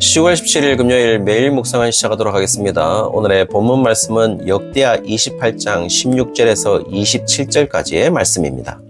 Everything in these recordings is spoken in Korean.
10월 17일 금요일 매일 묵상을 시작하도록 하겠습니다. 오늘의 본문 말씀은 역대하 28장 16절에서 27절까지의 말씀입니다.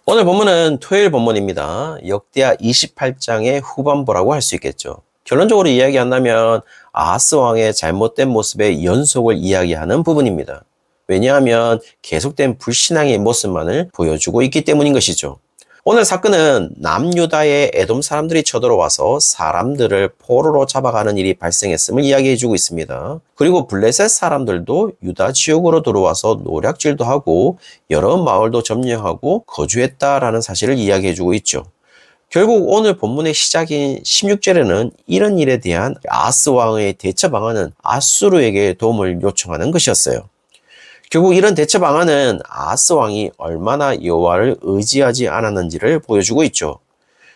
오늘 본문은 토요일 본문입니다. 역대하 28장의 후반부라고 할 수 있겠죠. 결론적으로 이야기한다면 아하스 왕의 잘못된 모습의 연속을 이야기하는 부분입니다. 왜냐하면 계속된 불신앙의 모습만을 보여주고 있기 때문인 것이죠. 오늘 사건은 남유다의 에돔 사람들이 쳐들어와서 사람들을 포로로 잡아가는 일이 발생했음을 이야기해주고 있습니다. 그리고 블레셋 사람들도 유다 지역으로 들어와서 노략질도 하고 여러 마을도 점령하고 거주했다라는 사실을 이야기해주고 있죠. 결국 오늘 본문의 시작인 16절에는 이런 일에 대한 아하스 왕의 대처 방안은 아수르에게 도움을 요청하는 것이었어요. 결국 이런 대처 방안은 아하스 왕이 얼마나 여호와를 의지하지 않았는지를 보여주고 있죠.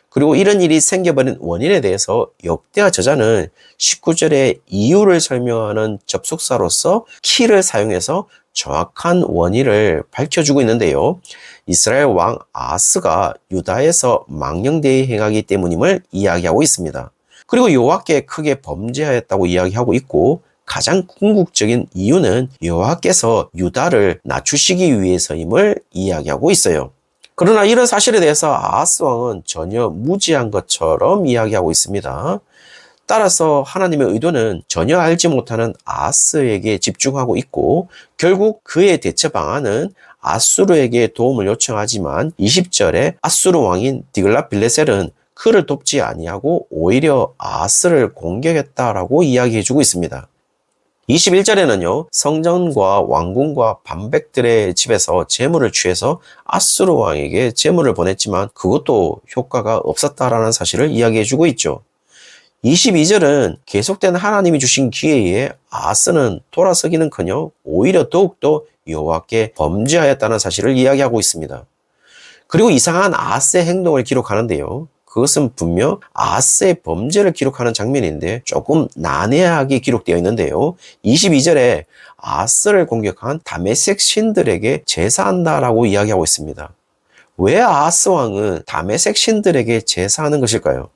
그리고 이런 일이 생겨버린 원인에 대해서 역대하 저자는 19절에 이유를 설명하는 접속사로서 키를 사용해서 정확한 원인을 밝혀주고 있는데요. 이스라엘 왕 아하스가 유다에서 망령되이 행하기 때문임을 이야기하고 있습니다. 그리고 여호와께 크게 범죄하였다고 이야기하고 있고 가장 궁극적인 이유는 여호와께서 유다를 낮추시기 위해서임을 이야기하고 있어요. 그러나 이런 사실에 대해서 아하스 왕은 전혀 무지한 것처럼 이야기하고 있습니다. 따라서 하나님의 의도는 전혀 알지 못하는 아하스에게 집중하고 있고 결국 그의 대처 방안은 아수르에게 도움을 요청하지만 20절에 아수르 왕인 디글랏빌레셀은 그를 돕지 아니하고 오히려 아하스를 공격했다라고 이야기해주고 있습니다. 21절에는요, 성전과 왕궁과 반백들의 집에서 재물을 취해서 아수르 왕에게 재물을 보냈지만 그것도 효과가 없었다라는 사실을 이야기해주고 있죠. 22절은 계속된 하나님이 주신 기회에 아하스는 돌아서기는커녕 오히려 더욱더 여호와께 범죄하였다는 사실을 이야기하고 있습니다. 그리고 이상한 아하스의 행동을 기록하는데요. 그것은 분명 아하스의 범죄를 기록하는 장면인데 조금 난해하게 기록되어 있는데요. 22절에 아하스를 공격한 다메섹 신들에게 제사한다라고 이야기하고 있습니다. 왜 아하스 왕은 다메섹 신들에게 제사하는 것일까요?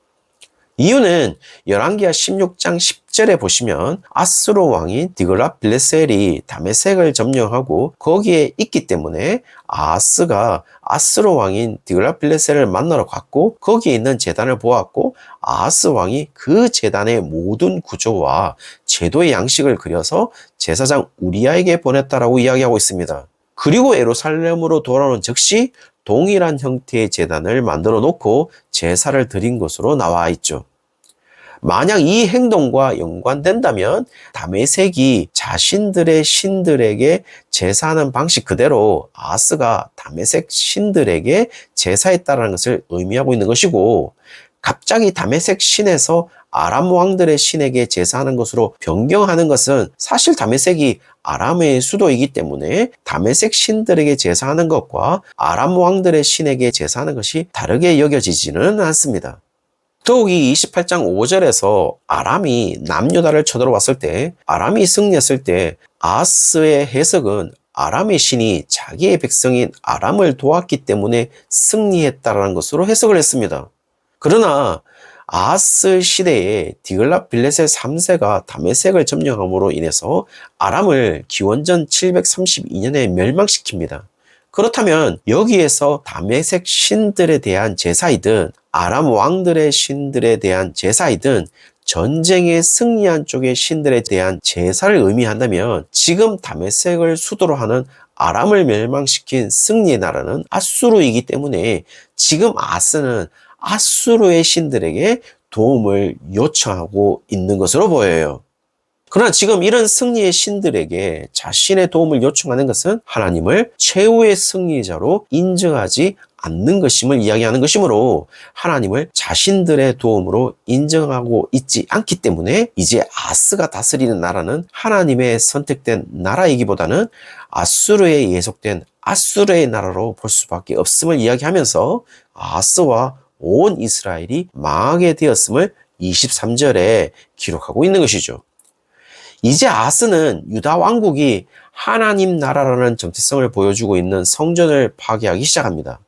이유는 열왕기하 16장 10절에 보시면 아수르 왕인 디글랏빌레셀이 다메섹을 점령하고 거기에 있기 때문에 아하스가 아수르 왕인 디글랏빌레셀을 만나러 갔고 거기에 있는 제단을 보았고 아하스 왕이 그 제단의 모든 구조와 제도의 양식을 그려서 제사장 우리아에게 보냈다라고 이야기하고 있습니다. 그리고 예루살렘으로 돌아오는 즉시 동일한 형태의 제단을 만들어 놓고 제사를 드린 것으로 나와 있죠. 만약 이 행동과 연관된다면 다메섹이 자신들의 신들에게 제사하는 방식 그대로 아하스가 다메섹 신들에게 제사했다는 것을 의미하고 있는 것이고 갑자기 다메섹 신에서 아람 왕들의 신에게 제사하는 것으로 변경하는 것은 사실 다메섹이 아람의 수도이기 때문에 다메섹 신들에게 제사하는 것과 아람 왕들의 신에게 제사하는 것이 다르게 여겨지지는 않습니다. 더욱이 28장 5절에서 아람이 남유다를 쳐들어왔을 때 아람이 승리했을 때 아하스의 해석은 아람의 신이 자기의 백성인 아람을 도왔기 때문에 승리했다라는 것으로 해석을 했습니다. 그러나 아하스 시대에 디글랏빌레셀 3세가 다메섹을 점령함으로 인해서 아람을 기원전 732년에 멸망시킵니다. 그렇다면 여기에서 다메섹 신들에 대한 제사이든 아람 왕들의 신들에 대한 제사이든 전쟁에 승리한 쪽의 신들에 대한 제사를 의미한다면 지금 다메섹을 수도로 하는 아람을 멸망시킨 승리의 나라는 아수르이기 때문에 지금 아하스는 아수르의 신들에게 도움을 요청하고 있는 것으로 보여요. 그러나 지금 이런 승리의 신들에게 자신의 도움을 요청하는 것은 하나님을 최후의 승리자로 인정하지 않는 것임을 이야기하는 것이므로 하나님을 자신들의 도움으로 인정하고 있지 않기 때문에 이제 아하스가 다스리는 나라는 하나님의 선택된 나라이기보다는 아수르에 예속된 아수르의 나라로 볼 수밖에 없음을 이야기하면서 아하스와 온 이스라엘이 망하게 되었음을 23절에 기록하고 있는 것이죠. 이제 아하스는 유다 왕국이 하나님 나라라는 정체성을 보여주고 있는 성전을 파괴하기 시작합니다.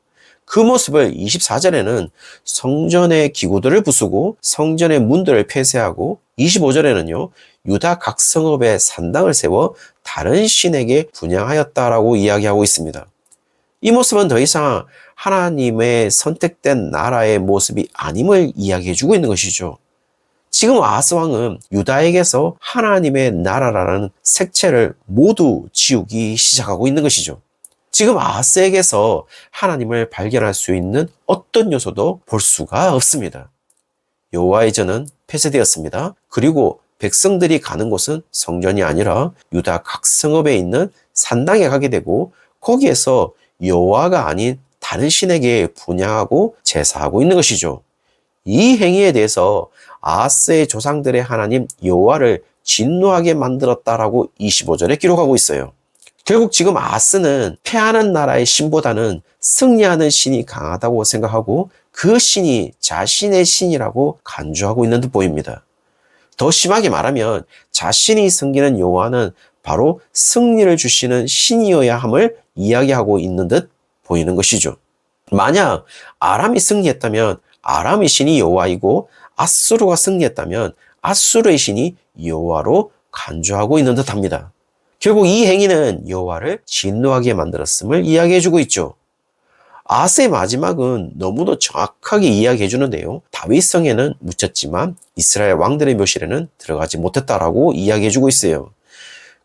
그 모습을 24절에는 성전의 기구들을 부수고 성전의 문들을 폐쇄하고 25절에는요, 유다 각 성읍에 산당을 세워 다른 신에게 분향하였다라고 이야기하고 있습니다. 이 모습은 더 이상 하나님의 선택된 나라의 모습이 아님을 이야기해주고 있는 것이죠. 지금 아하스 왕은 유다에게서 하나님의 나라라는 색채를 모두 지우기 시작하고 있는 것이죠. 지금 아하스에게서 하나님을 발견할 수 있는 어떤 요소도 볼 수가 없습니다. 여호와의 전은 폐쇄되었습니다. 그리고 백성들이 가는 곳은 성전이 아니라 유다 각 성읍에 있는 산당에 가게 되고 거기에서 여호와가 아닌 다른 신에게 분향하고 제사하고 있는 것이죠. 이 행위에 대해서 아하스의 조상들의 하나님 여호와를 진노하게 만들었다라고 25절에 기록하고 있어요. 결국 지금 아하스는 패하는 나라의 신보다는 승리하는 신이 강하다고 생각하고 그 신이 자신의 신이라고 간주하고 있는 듯 보입니다. 더 심하게 말하면 자신이 섬기는 여호와는 바로 승리를 주시는 신이어야 함을 이야기하고 있는 듯 보이는 것이죠. 만약 아람이 승리했다면 아람의 신이 여호와이고 아수르가 승리했다면 아수르의 신이 여호와로 간주하고 있는 듯합니다. 결국 이 행위는 여호와를 진노하게 만들었음을 이야기해주고 있죠. 아하스의 마지막은 너무도 정확하게 이야기해 주는데요. 다윗성에는 묻혔지만 이스라엘 왕들의 묘실에는 들어가지 못했다라고 이야기해 주고 있어요.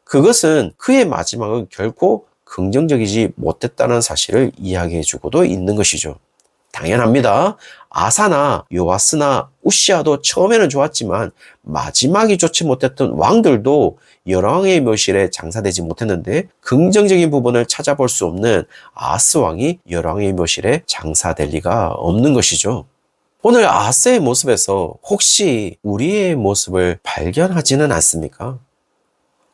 그것은 그의 마지막은 결코 긍정적이지 못했다는 사실을 이야기해 주고도 있는 것이죠. 당연합니다. 아사나 요아스나 우시아도 처음에는 좋았지만 마지막이 좋지 못했던 왕들도 열왕의 묘실에 장사되지 못했는데 긍정적인 부분을 찾아볼 수 없는 아하스 왕이 열왕의 묘실에 장사될 리가 없는 것이죠. 오늘 아하스의 모습에서 혹시 우리의 모습을 발견하지는 않습니까?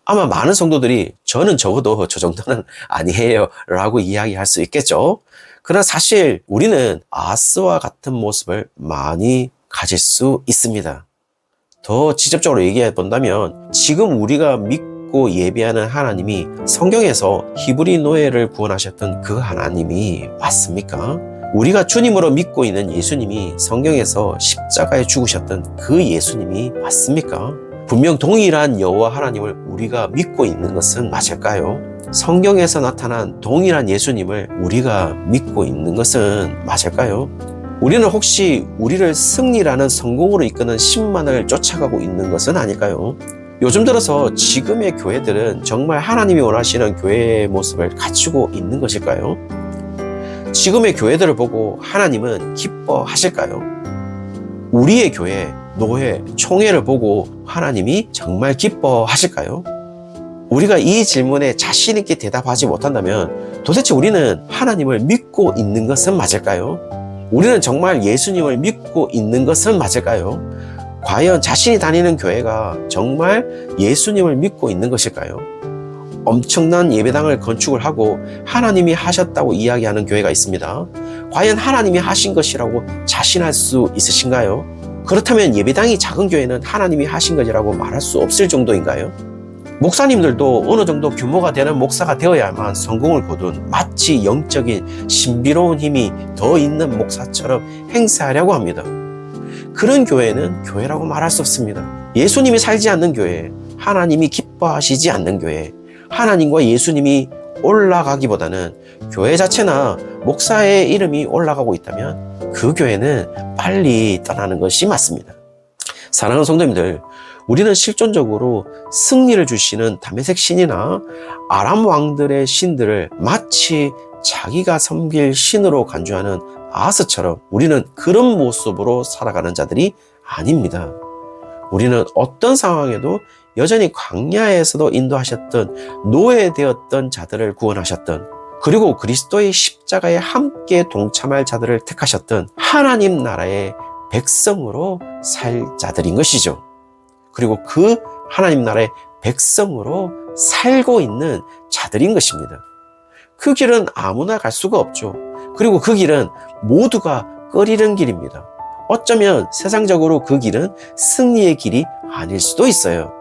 아마 많은 성도들이 저는 적어도 저 정도는 아니에요 라고 이야기할 수 있겠죠. 그러나 사실 우리는 아하스와 같은 모습을 많이 가질 수 있습니다. 더 직접적으로 얘기해 본다면 지금 우리가 믿고 예배하는 하나님이 성경에서 히브리 노예를 구원하셨던 그 하나님이 맞습니까? 우리가 주님으로 믿고 있는 예수님이 성경에서 십자가에 죽으셨던 그 예수님이 맞습니까? 분명 동일한 여호와 하나님을 우리가 믿고 있는 것은 맞을까요? 성경에서 나타난 동일한 예수님을 우리가 믿고 있는 것은 맞을까요? 우리는 혹시 우리를 승리라는 성공으로 이끄는 신만을 쫓아가고 있는 것은 아닐까요? 요즘 들어서 지금의 교회들은 정말 하나님이 원하시는 교회의 모습을 갖추고 있는 것일까요? 지금의 교회들을 보고 하나님은 기뻐하실까요? 우리의 교회, 노회, 총회를 보고 하나님이 정말 기뻐하실까요? 우리가 이 질문에 자신 있게 대답하지 못한다면 도대체 우리는 하나님을 믿고 있는 것은 맞을까요? 우리는 정말 예수님을 믿고 있는 것은 맞을까요? 과연 자신이 다니는 교회가 정말 예수님을 믿고 있는 것일까요? 엄청난 예배당을 건축을 하고 하나님이 하셨다고 이야기하는 교회가 있습니다. 과연 하나님이 하신 것이라고 자신할 수 있으신가요? 그렇다면 예배당이 작은 교회는 하나님이 하신 것이라고 말할 수 없을 정도인가요? 목사님들도 어느 정도 규모가 되는 목사가 되어야만 성공을 거둔 마치 영적인 신비로운 힘이 더 있는 목사처럼 행세하려고 합니다. 그런 교회는 교회라고 말할 수 없습니다. 예수님이 살지 않는 교회, 하나님이 기뻐하시지 않는 교회, 하나님과 예수님이 올라가기보다는 교회 자체나 목사의 이름이 올라가고 있다면 그 교회는 빨리 떠나는 것이 맞습니다. 사랑하는 성도님들, 우리는 실존적으로 승리를 주시는 다메섹 신이나 아람 왕들의 신들을 마치 자기가 섬길 신으로 간주하는 아하스처럼 우리는 그런 모습으로 살아가는 자들이 아닙니다. 우리는 어떤 상황에도 여전히 광야에서도 인도하셨던 노예되었던 자들을 구원하셨던 그리고 그리스도의 십자가에 함께 동참할 자들을 택하셨던 하나님 나라의 백성으로 살 자들인 것이죠. 그리고 그 하나님 나라의 백성으로 살고 있는 자들인 것입니다. 그 길은 아무나 갈 수가 없죠. 그리고 그 길은 모두가 꺼리는 길입니다. 어쩌면 세상적으로 그 길은 승리의 길이 아닐 수도 있어요.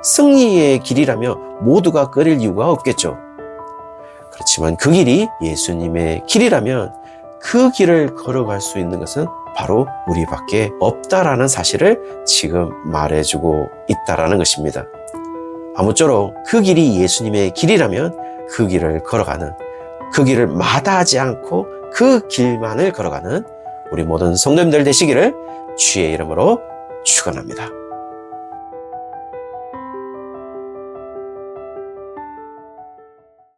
승리의 길이라면 모두가 꺼릴 이유가 없겠죠. 그렇지만 그 길이 예수님의 길이라면 그 길을 걸어갈 수 있는 것은 바로 우리밖에 없다라는 사실을 지금 말해주고 있다라는 것입니다. 아무쪼록 그 길이 예수님의 길이라면 그 길을 걸어가는, 그 길을 마다하지 않고 그 길만을 걸어가는 우리 모든 성도님들 되시기를 주의 이름으로 축원합니다.